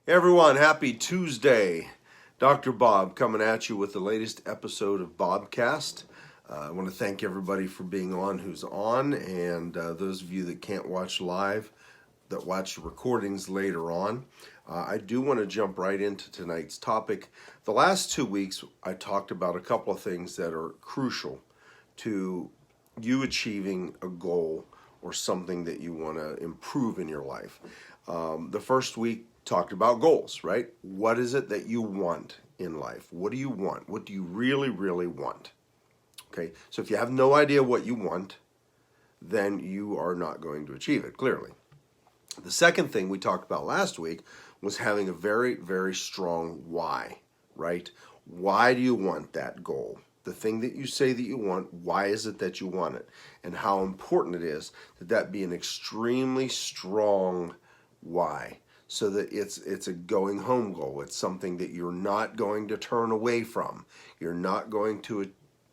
Hey everyone, happy Tuesday. Dr. Bob coming at you with the latest episode of Bobcast. I want to thank everybody for being on who's on, and those of you that can't watch live, that watch recordings later on. I do want to jump right into tonight's topic. The last 2 weeks, I talked about a couple of things that are crucial to you achieving a goal or something that you want to improve in your life. The first week talked about goals, right? What is it that you want in life? What do you want? What do you really, really want? Okay, so if you have no idea what you want, then you are not going to achieve it, clearly. The second thing we talked about last week was having a very, very strong why, right? Why do you want that goal? The thing that you say that you want, why is it that you want it? And how important it is that that be an extremely strong why, so that it's a going home goal. It's something that you're not going to turn away from. You're not going to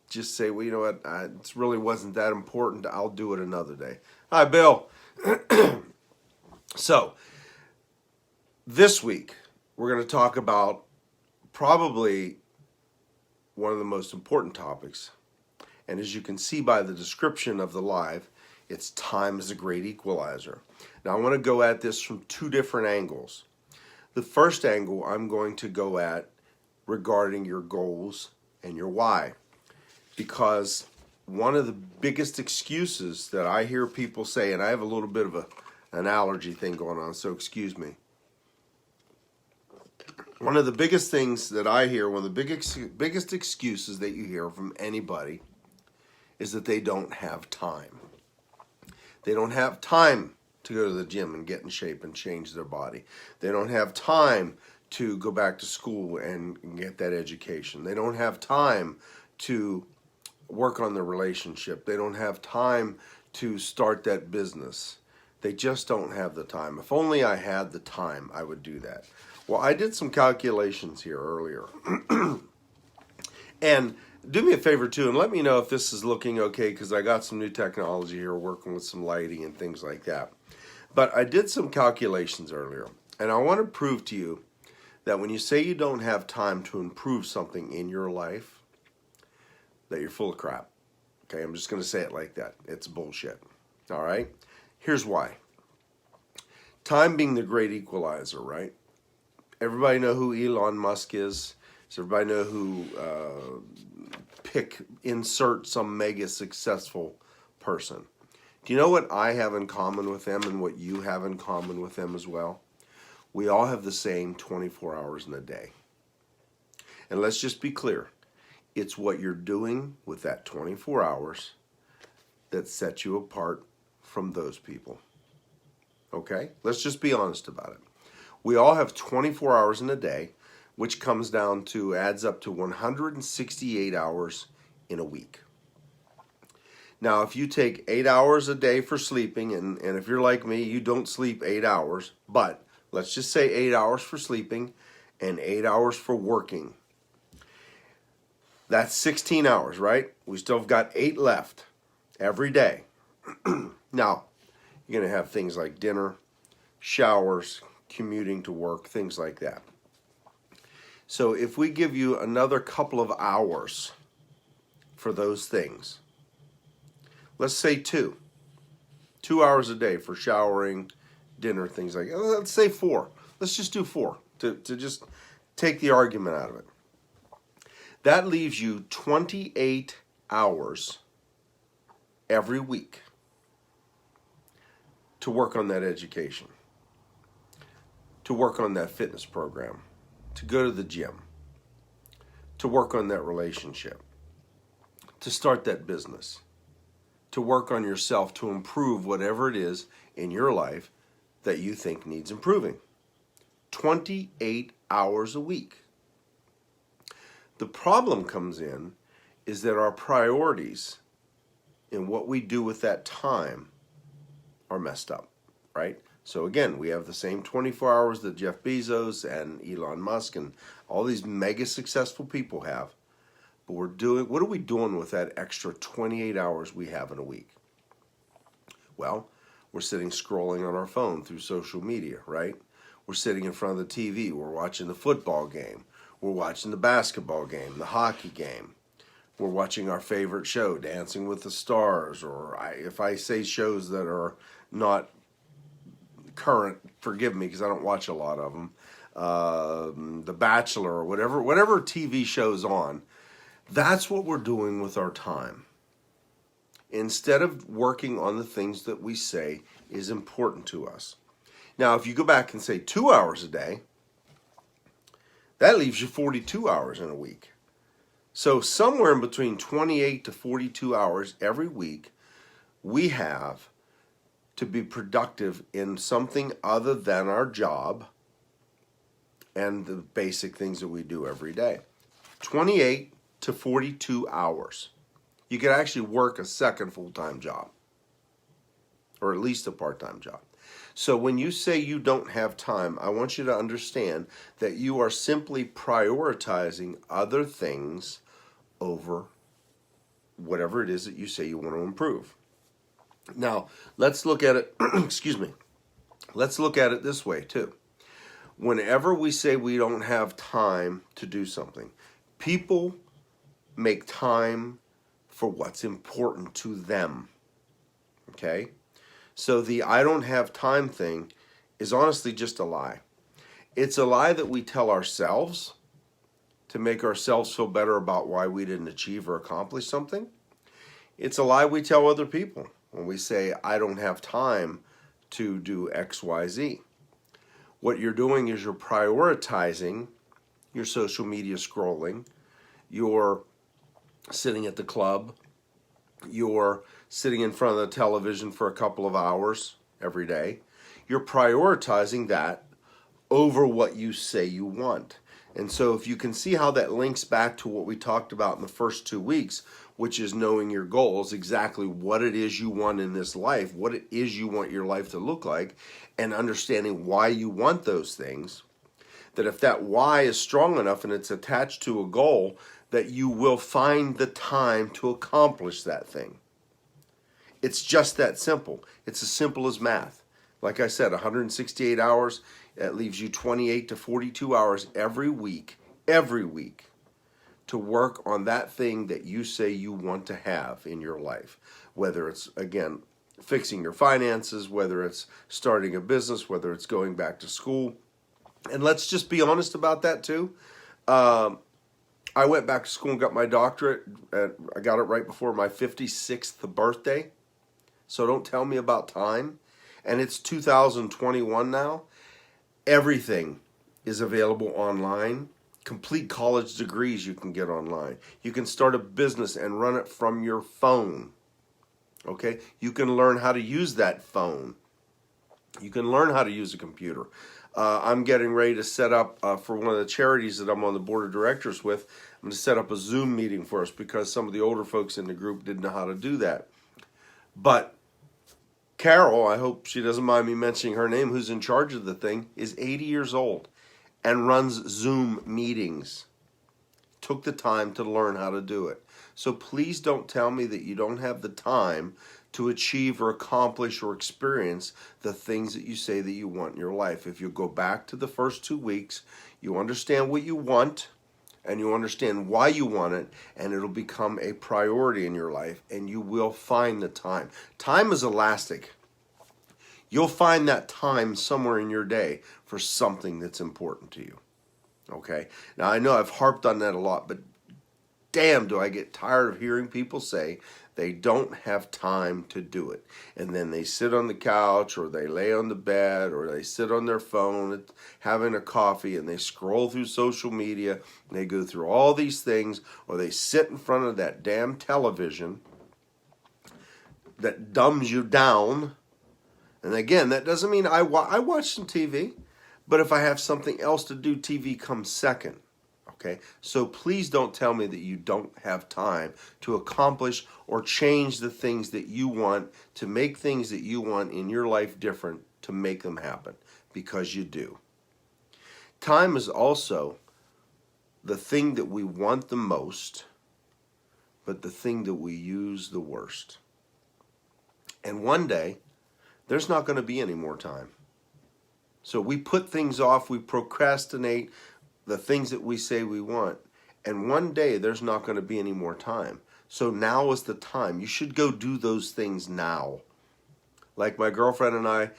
just say, well, you know what, it really wasn't that important. I'll do it another day. Hi, Bill. So, this week, we're going to talk about probably one of the most important topics. And as you can see by the description of the live, it's time is a great equalizer. Now, I want to go at this from two different angles. The first angle I'm going to go at regarding your goals and your why. Because one of the biggest excuses that I hear people say, and I have a little bit of an allergy thing going on, so excuse me. One of the biggest things that I hear, one of the biggest excuses that you hear from anybody is that they don't have time. They don't have time to go to the gym and get in shape and change their body. They don't have time to go back to school and get that education. They don't have time to work on their relationship. They don't have time to start that business. They just don't have the time. If only I had the time, I would do that. Well, I did some calculations here earlier. And do me a favor too, and let me know if this is looking okay, because I got some new technology here, working with some lighting and things like that. But I did some calculations earlier, and I want to prove to you that when you say you don't have time to improve something in your life, that you're full of crap. Okay, I'm just going to say it like that. It's bullshit. All right? Here's why. Time being the great equalizer, right? Everybody know who Elon Musk is? Does everybody know who insert some mega successful person? Do you know what I have in common with them and what you have in common with them as well? We all have the same 24 hours in a day. And let's just be clear. It's what you're doing with that 24 hours that sets you apart from those people. Okay? Let's just be honest about it. We all have 24 hours in a day, which adds up to 168 hours in a week. Now, if you take 8 hours a day for sleeping, and if you're like me, you don't sleep 8 hours, but let's just say 8 hours for sleeping and 8 hours for working. That's 16 hours, right? We still have got 8 left every day. Now, you're going to have things like dinner, showers, commuting to work, things like that. So if we give you another couple of hours for those things, let's say 2 hours a day for showering, dinner, things like that. Let's say 4. Let's just do 4 to just take the argument out of it. That leaves you 28 hours every week to work on that education, to work on that fitness program, to go to the gym, to work on that relationship, to start that business, to work on yourself, to improve whatever it is in your life that you think needs improving. 28 hours a week. The problem comes in is that our priorities in what we do with that time are messed up, right? So again, we have the same 24 hours that Jeff Bezos and Elon Musk and all these mega successful people have. But what are we doing with that extra 28 hours we have in a week? Well, we're sitting scrolling on our phone through social media, right? We're sitting in front of the TV. We're watching the football game. We're watching the basketball game, the hockey game. We're watching our favorite show, Dancing with the Stars, or if I say shows that are not current, forgive me because I don't watch a lot of them. The Bachelor or whatever TV show's on. That's what we're doing with our time. Instead of working on the things that we say is important to us. Now, if you go back and say 2 hours a day, that leaves you 42 hours in a week. So somewhere in between 28 to 42 hours every week, we have to be productive in something other than our job and the basic things that we do every day. 28 to 42 hours. You could actually work a second full-time job, or at least a part-time job. So when you say you don't have time, I want you to understand that you are simply prioritizing other things over whatever it is that you say you want to improve. Now, let's look at it, excuse me, let's look at it this way too. Whenever we say we don't have time to do something, people make time for what's important to them, okay? So the I don't have time thing is honestly just a lie. It's a lie that we tell ourselves to make ourselves feel better about why we didn't achieve or accomplish something. It's a lie we tell other people when we say, I don't have time to do X, Y, Z. What you're doing is you're prioritizing your social media scrolling, you're sitting at the club, you're sitting in front of the television for a couple of hours every day. You're prioritizing that over what you say you want. And so if you can see how that links back to what we talked about in the first 2 weeks, which is knowing your goals, exactly what it is you want in this life, what it is you want your life to look like, and understanding why you want those things, that if that why is strong enough and it's attached to a goal, that you will find the time to accomplish that thing. It's just that simple. It's as simple as math. Like I said, 168 hours, that leaves you 28 to 42 hours every week, to work on that thing that you say you want to have in your life. Whether it's, again, fixing your finances, whether it's starting a business, whether it's going back to school. And let's just be honest about that too. I went back to school and got my doctorate. I got it right before my 56th birthday. So don't tell me about time. And it's 2021 now. Everything is available online. Complete college degrees you can get online. You can start a business and run it from your phone. Okay? You can learn how to use that phone. You can learn how to use a computer. I'm getting ready to set up for one of the charities that I'm on the board of directors with. I'm going to set up a Zoom meeting for us because some of the older folks in the group didn't know how to do that. But Carol, I hope she doesn't mind me mentioning her name, who's in charge of the thing, is 80 years old and runs Zoom meetings. Took the time to learn how to do it. So please don't tell me that you don't have the time to achieve or accomplish or experience the things that you say that you want in your life. If you go back to the first 2 weeks, you understand what you want and you understand why you want it, and it'll become a priority in your life, and you will find the time. Time is elastic. You'll find that time somewhere in your day for something that's important to you. Okay? Now, I know I've harped on that a lot, but damn, do I get tired of hearing people say they don't have time to do it. And then they sit on the couch or they lay on the bed or they sit on their phone having a coffee and they scroll through social media and they go through all these things, or they sit in front of that damn television that dumbs you down. And again, that doesn't mean I watch some TV, but if I have something else to do, TV comes second. Okay, so please don't tell me that you don't have time to accomplish or change the things that you want, to make things that you want in your life different, to make them happen, because you do. Time is also the thing that we want the most, but the thing that we use the worst. And one day, there's not going to be any more time. So we put things off, we procrastinate the things that we say we want. And one day there's not going to be any more time. So now is the time. You should go do those things now. Like my girlfriend and I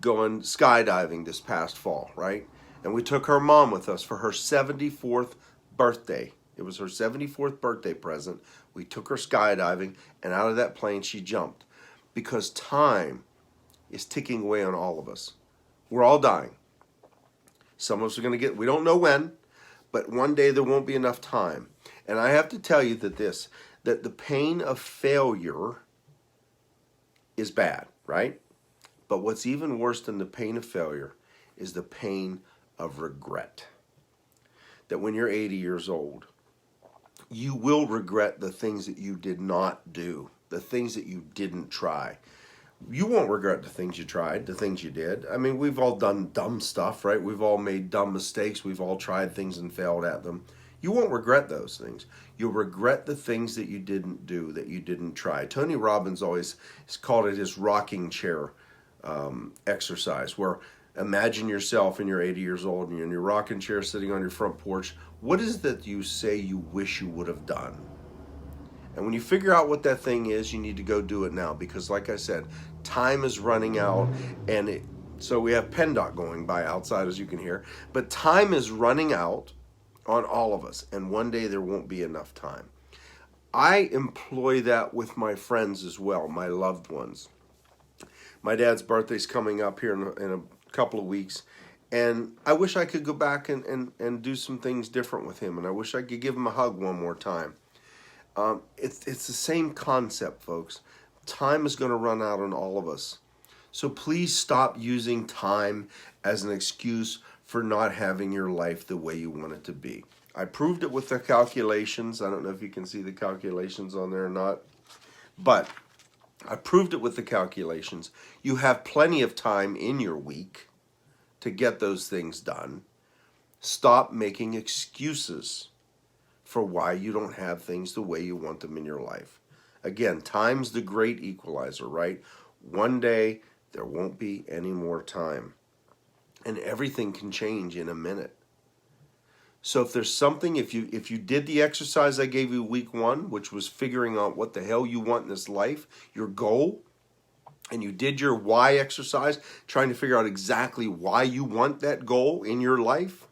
going skydiving this past fall, right? And we took her mom with us for her 74th birthday. It was her 74th birthday present. We took her skydiving, and out of that plane she jumped. Because time is ticking away on all of us. We're all dying. Some of us are going to get, we don't know when, but one day there won't be enough time. And I have to tell you that the pain of failure is bad, right? But what's even worse than the pain of failure is the pain of regret. That when you're 80 years old, you will regret the things that you did not do, the things that you didn't try. You won't regret the things you tried, the things you did. I mean, we've all done dumb stuff, right? We've all made dumb mistakes. We've all tried things and failed at them. You won't regret those things. You'll regret the things that you didn't do, that you didn't try. Tony Robbins always has called it his rocking chair exercise, where imagine yourself and you're 80 years old and you're in your rocking chair sitting on your front porch. What is it that you say you wish you would have done? And when you figure out what that thing is, you need to go do it now, because like I said, time is running out, and so we have PennDOT going by outside, as you can hear, but time is running out on all of us, and one day there won't be enough time. I employ that with my friends as well, my loved ones. My dad's birthday's coming up here in a couple of weeks, and I wish I could go back and do some things different with him, and I wish I could give him a hug one more time. It's the same concept, folks. Time is going to run out on all of us. So please stop using time as an excuse for not having your life the way you want it to be. I proved it with the calculations. I don't know if you can see the calculations on there or not, but I proved it with the calculations. You have plenty of time in your week to get those things done. Stop making excuses for why you don't have things the way you want them in your life. Again, time's the great equalizer, right? One day, there won't be any more time. And everything can change in a minute. So if there's something, if you did the exercise I gave you week 1, which was figuring out what the hell you want in this life, your goal, and you did your why exercise, trying to figure out exactly why you want that goal in your life,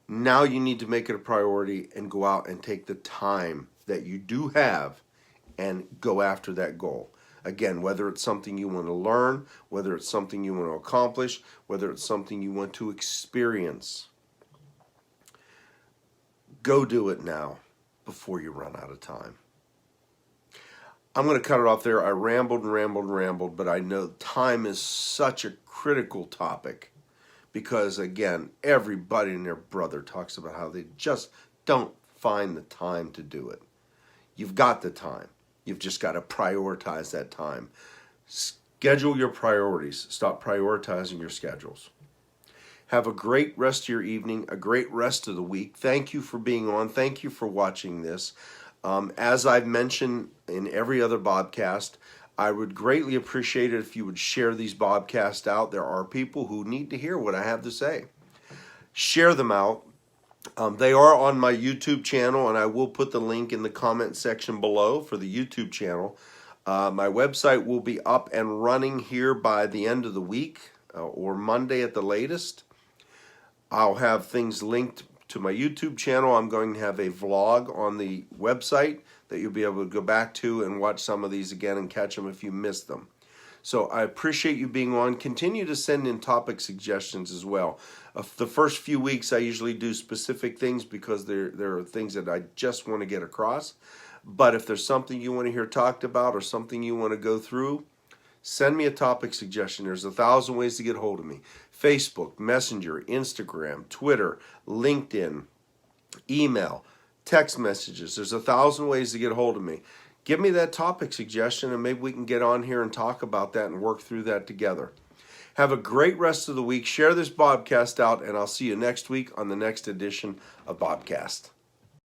now you need to make it a priority and go out and take the time that you do have and go after that goal. Again, whether it's something you want to learn, whether it's something you want to accomplish, whether it's something you want to experience, go do it now before you run out of time. I'm going to cut it off there. I rambled, but I know time is such a critical topic. Because, again, everybody and their brother talks about how they just don't find the time to do it. You've got the time. You've just got to prioritize that time. Schedule your priorities. Stop prioritizing your schedules. Have a great rest of your evening, a great rest of the week. Thank you for being on. Thank you for watching this. As I've mentioned in every other Bobcast, I would greatly appreciate it if you would share these Bobcasts out. There are people who need to hear what I have to say. Share them out. They are on my YouTube channel, and I will put the link in the comment section below for the YouTube channel. My website will be up and running here by the end of the week or Monday at the latest. I'll have things linked to my YouTube channel. I'm going to have a vlog on the website that you'll be able to go back to and watch some of these again and catch them if you missed them. So I appreciate you being on. Continue to send in topic suggestions as well. The first few weeks I usually do specific things because there are things that I just want to get across. But if there's something you want to hear talked about or something you want to go through, send me a topic suggestion. There's 1,000 ways to get hold of me. Facebook, Messenger, Instagram, Twitter, LinkedIn, email, text messages. There's 1,000 ways to get a hold of me. Give me that topic suggestion and maybe we can get on here and talk about that and work through that together. Have a great rest of the week. Share this Bobcast out and I'll see you next week on the next edition of Bobcast.